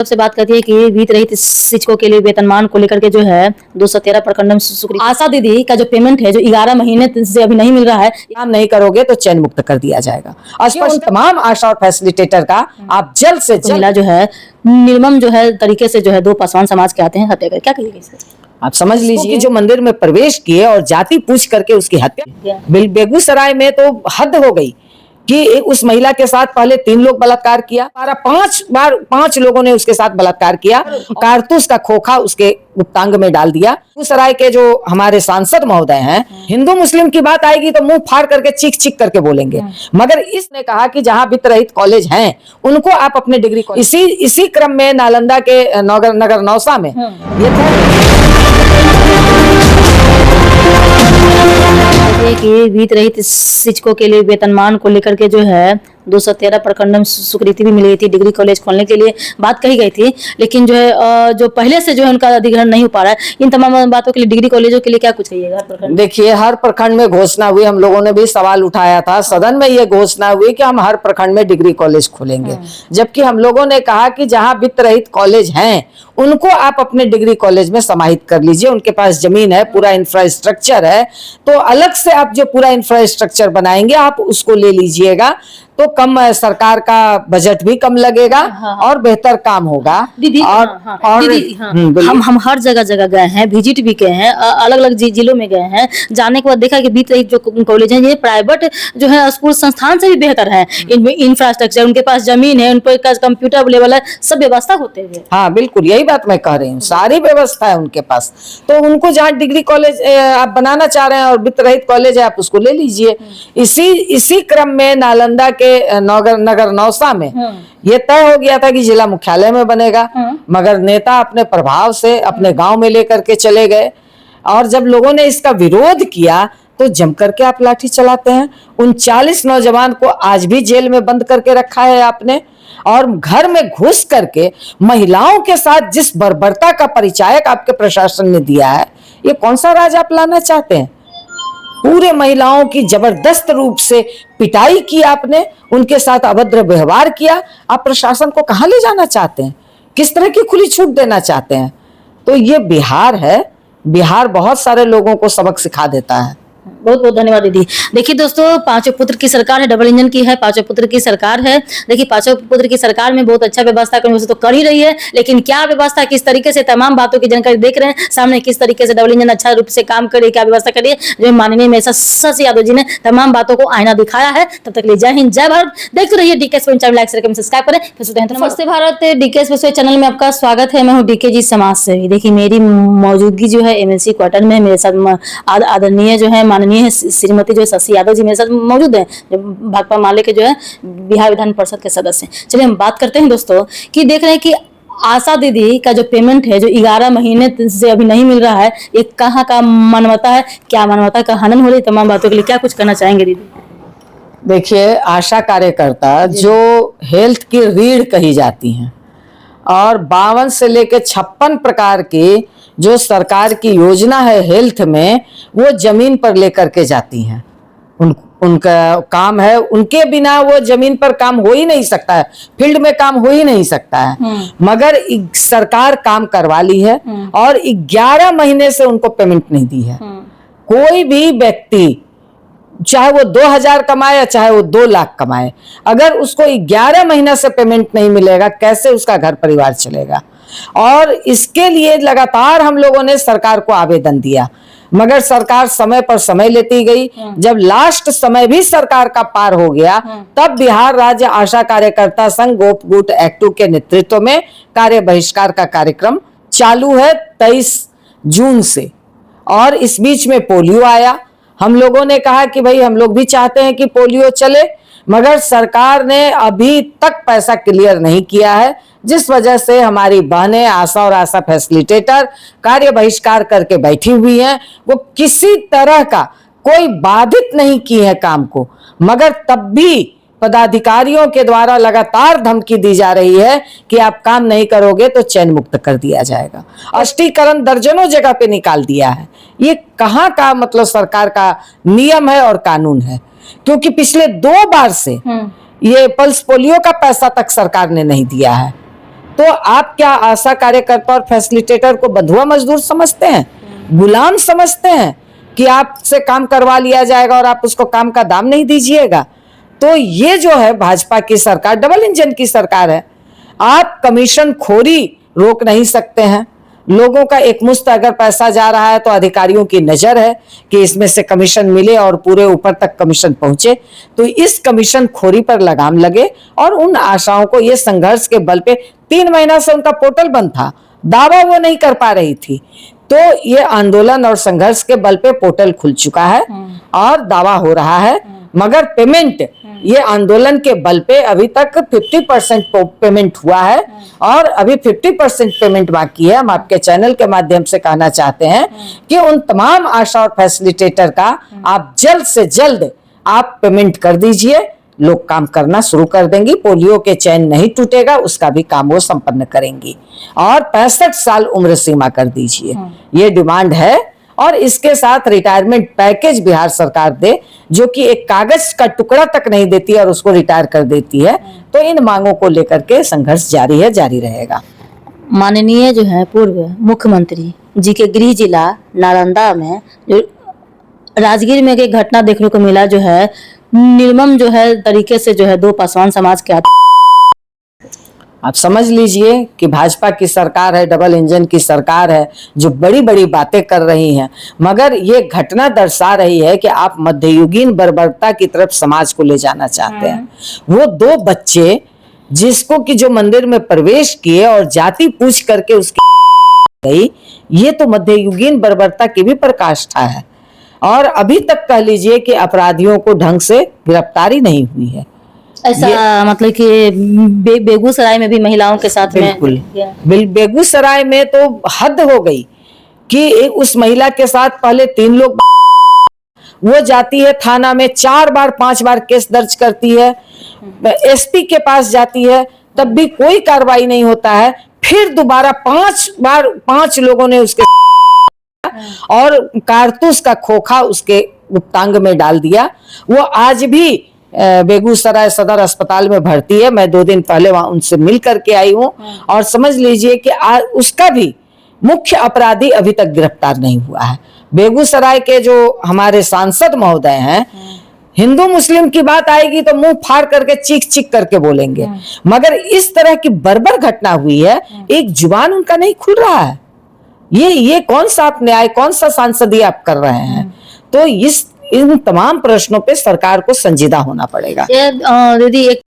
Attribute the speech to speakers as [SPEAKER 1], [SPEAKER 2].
[SPEAKER 1] सबसे बात करती है कि वित्त रहित शिक्षकों के लिए वेतनमान को लेकर के जो है 213 प्रखंड में स्वीकृति। आशा दीदी का जो पेमेंट है जो 11 महीने से अभी नहीं मिल रहा है,
[SPEAKER 2] काम नहीं करोगे तो चयन मुक्त कर दिया जाएगा। और तमाम आशा और फैसिलिटेटर का आप जल्द से जल्द
[SPEAKER 1] जो है निर्मम जो है तरीके से जो है 2 पासवान समाज के आते हैं हत्या कर, क्या कहिएगा इस पर?
[SPEAKER 2] आप समझ लीजिए जो मंदिर में प्रवेश किए और जाति पूछ करके उसकी हत्या। बेगूसराय में तो हद हो गई कि उस महिला के साथ पहले 3 लोग बलात्कार किया, 5 लोगों ने उसके साथ बलात्कार किया, कारतूस का खोखा उसके गुप्तांग में डाल दिया। बेगूसराय के जो हमारे सांसद महोदय हैं, हिंदू मुस्लिम की बात आएगी तो मुंह फाड़ करके चीख चीख करके बोलेंगे, मगर इसने कहा कि जहां वित्त रहित कॉलेज हैं उनको आप अपने डिग्री इसी क्रम में नालंदा के नगर नौसा में
[SPEAKER 1] कि वित्त रहित शिक्षकों के लिए वेतनमान को लेकर के जो है 213 प्रखंड में स्वीकृति भी मिली थी डिग्री कॉलेज खोलने के लिए बात कही गई थी, लेकिन जो है जो पहले से जो है उनका अधिग्रहण नहीं हो पा रहा है। इन तमाम बातों के लिए डिग्री कॉलेजों के लिए क्या कुछ कहिएगा?
[SPEAKER 2] देखिए, हर प्रखंड में घोषणा हुई, हम लोगों ने भी सवाल उठाया था सदन में, ये घोषणा हुई कि हम हर प्रखंड में डिग्री कॉलेज खोलेंगे, जबकि हम लोगों ने कहा कि जहां वित्त रहित कॉलेज हैं उनको आप अपने डिग्री कॉलेज में समाहित कर लीजिए, उनके पास जमीन है, पूरा इंफ्रास्ट्रक्चर है, तो अलग से आप जो पूरा इंफ्रास्ट्रक्चर बनाएंगे आप उसको ले लीजिएगा, तो कम सरकार का बजट भी कम लगेगा और बेहतर काम होगा।
[SPEAKER 1] दीदी हम हर जगह गए हैं, विजिट भी किए हैं, अलग अलग जिलों में गए हैं, जाने के बाद देखा कि वित्त रहित जो कॉलेज हैं ये प्राइवेट जो है स्कूल संस्थान से भी बेहतर है। इनमें इंफ्रास्ट्रक्चर, उनके पास जमीन है, उन पर कंप्यूटर लेवल है, सब व्यवस्था होते हैं।
[SPEAKER 2] हाँ बिल्कुल, यही बात मैं कह रही हूँ, सारी व्यवस्था है उनके पास, तो उनको जहाँ डिग्री कॉलेज आप बनाना चाह रहे हैं और वित्त रहित कॉलेज है आप उसको ले लीजिए। इसी क्रम में नालंदा के नगर नौसा में ये तय हो गया था कि जिला मुख्यालय में बनेगा, मगर नेता अपने प्रभाव से अपने गांव में लेकर के चले गए, और जब लोगों ने इसका विरोध किया तो जम करके आप लाठी चलाते हैं। 39 नौजवान को आज भी जेल में बंद करके रखा है आपने, और घर में घुस करके महिलाओं के साथ जिस बर्बरता का परिचायक आपके प्रशासन ने दिया है, ये कौन सा राज आप लाना चाहते हैं? पूरे महिलाओं की जबरदस्त रूप से पिटाई की आपने, उनके साथ अभद्र व्यवहार किया। आप प्रशासन को कहां ले जाना चाहते हैं? किस तरह की खुली छूट देना चाहते हैं? तो ये बिहार है, बिहार बहुत सारे लोगों को सबक सिखा देता है।
[SPEAKER 1] बहुत बहुत धन्यवाद दीदी। देखिए दोस्तों, 5 पुत्र की सरकार है, डबल इंजन की है, 5 पुत्र की सरकार है। देखिए 5 पुत्र की सरकार में बहुत अच्छा व्यवस्था तो कर ही रही है, लेकिन क्या व्यवस्था, किस तरीके से, तमाम बातों की जानकारी देख रहे हैं सामने, किस तरीके से डबल इंजन अच्छा रूप से काम करे, क्या व्यवस्था करिए, जो माननीय मेसा शशि यादव जी ने तमाम बातों को आईना दिखाया है। तब तक लिए जय हिंद, जय भारत। देखते रहिए DK channel, like share subscribe करें। नमस्ते भारत, डीके चैनल में आपका स्वागत है। मैं हूँ डीके जी समाज सेवी। देखिए मेरी मौजूदगी जो है एमएलसी क्वार्टर में, मेरे साथ आदरणीय जो है माननीय श्रीमती जो शशि यादव जी मेरे साथ मौजूद हैं, जो भाकपा माले के जो है बिहार विधान परिषद के सदस्य हैं। चलिए हम बात करते हैं दोस्तों कि देख रहे हैं कि आशा दीदी का जो पेमेंट है जो 11 महीने से अभी नहीं मिल रहा है, ये कहाँ का मानवता है, क्या मानवता का हनन हो रही है, तमाम बातों के लिए क्या कुछ करना चाहेंगे दीदी?
[SPEAKER 2] देखिए, आशा कार्यकर्ता जो हेल्थ की रीढ़ कही जाती हैं और 52 से लेकर 56 प्रकार की जो सरकार की योजना है हेल्थ में, वो जमीन पर लेकर के जाती हैं। उनका काम है, उनके बिना वो जमीन पर काम हो ही नहीं सकता है, फील्ड में काम हो ही नहीं सकता है, मगर सरकार काम करवा ली है और 11 महीने से उनको पेमेंट नहीं दी है। कोई भी व्यक्ति चाहे वो 2000 कमाए चाहे वो 2 लाख कमाए, अगर उसको 11 महीना से पेमेंट नहीं मिलेगा, कैसे उसका घर परिवार चलेगा? और इसके लिए लगातार हम लोगों ने सरकार को आवेदन दिया, मगर सरकार समय पर समय लेती गई। जब लास्ट समय भी सरकार का पार हो गया, तब बिहार राज्य आशा कार्यकर्ता संघ गोपगुट एक्टू के नेतृत्व में कार्य बहिष्कार का कार्यक्रम चालू है 23 जून से। और इस बीच में पोलियो आया। हम लोगों ने कहा कि भाई हम लोग भी चाहते हैं कि पोलियो चले, मगर सरकार ने अभी तक पैसा क्लियर नहीं किया है, जिस वजह से हमारी बहनें आशा और आशा फैसिलिटेटर कार्य बहिष्कार करके बैठी हुई हैं। वो किसी तरह का कोई बाधित नहीं की है काम को, मगर तब भी पदाधिकारियों के द्वारा लगातार धमकी दी जा रही है कि आप काम नहीं करोगे तो चयन मुक्त कर दिया जाएगा। स्पष्टीकरण दर्जनों जगह पे निकाल दिया है। ये कहाँ का मतलब सरकार का नियम है और कानून है? क्योंकि पिछले 2 बार से ये पल्स पोलियो का पैसा तक सरकार ने नहीं दिया है। तो आप क्या आशा कार्यकर्ता और फैसिलिटेटर को बंधुआ मजदूर समझते हैं, गुलाम समझते हैं कि आपसे काम करवा लिया जाएगा और आप उसको काम का दाम नहीं दीजिएगा? तो ये जो है भाजपा की सरकार, डबल इंजन की सरकार है। आप कमीशन खोरी रोक नहीं सकते हैं। लोगों का एक मुश्त अगर पैसा जा रहा है तो अधिकारियों की नजर है कि इसमें से कमीशन मिले और पूरे ऊपर तक कमीशन पहुंचे, तो इस कमीशन खोरी पर लगाम लगे। और उन आशाओं को ये संघर्ष के बल पे 3 महीना से उनका पोर्टल बंद था, दावा वो नहीं कर पा रही थी, तो ये आंदोलन और संघर्ष के बल पे पोर्टल खुल चुका है और दावा हो रहा है। मगर पेमेंट ये आंदोलन के बल पे अभी तक 50% पेमेंट हुआ है और अभी 50% पेमेंट बाकी है। हम आपके चैनल के माध्यम से कहना चाहते हैं कि उन तमाम आशा और फैसिलिटेटर का आप जल्द से जल्द आप पेमेंट कर दीजिए, लोग काम करना शुरू कर देंगी। पोलियो के चैन नहीं टूटेगा, उसका भी काम वो संपन्न करेंगी। और 65 साल उम्र सीमा कर दीजिए, ये डिमांड है। और इसके साथ रिटायरमेंट पैकेज बिहार सरकार दे, जो कि एक कागज का टुकड़ा तक नहीं देती और उसको रिटायर कर देती है। तो इन मांगों को लेकर के संघर्ष जारी है, जारी रहेगा।
[SPEAKER 1] माननीय जो है पूर्व मुख्यमंत्री जी के गृह जिला नालंदा में जो राजगीर में एक घटना देखने को मिला, जो है निर्मम जो है तरीके से जो है 2 पासवान समाज के
[SPEAKER 2] आप समझ लीजिए कि भाजपा की सरकार है, डबल इंजन की सरकार है, जो बड़ी बड़ी बातें कर रही हैं, मगर ये घटना दर्शा रही है कि आप मध्ययुगीन बर्बरता की तरफ समाज को ले जाना चाहते हैं। वो 2 बच्चे जिसको कि जो मंदिर में प्रवेश किए और जाति पूछ करके उसकी गई, ये तो मध्ययुगीन बर्बरता की भी पराकाष्ठा है। और अभी तक कह लीजिए कि अपराधियों को ढंग से गिरफ्तारी नहीं हुई है।
[SPEAKER 1] ऐसा मतलब कि बेगूसराय में भी महिलाओं के साथ
[SPEAKER 2] बिल्कुल बेगूसराय में तो हद हो गई कि उस महिला के साथ पहले 3 लोग, वो जाती है थाना में 4 बार 5 बार केस दर्ज करती है, एसपी के पास जाती है, तब भी कोई कार्रवाई नहीं होता है। फिर दोबारा 5 बार 5 लोगों ने उसके और कारतूस का खोखा उसके गुप्तांग में डाल दिया। वो आज भी बेगूसराय सदर अस्पताल में भर्ती है। मैं 2 दिन पहले वहां उनसे मिल करके आई हूं और समझ लीजिए कि उसका भी मुख्य अपराधी अभी तक गिरफ्तार नहीं हुआ है। बेगूसराय के जो हमारे सांसद महोदय हैं, हिंदू मुस्लिम की बात आएगी तो मुंह फाड़ करके चीख चीख करके बोलेंगे, मगर इस तरह की बर्बर घटना हुई है, एक जुबान उनका नहीं खुल रहा है। ये कौन सा आप न्याय, कौन सा सांसदी आप कर रहे हैं? तो इन तमाम प्रश्नों पे सरकार को संजीदा होना पड़ेगा।
[SPEAKER 1] दीदी एक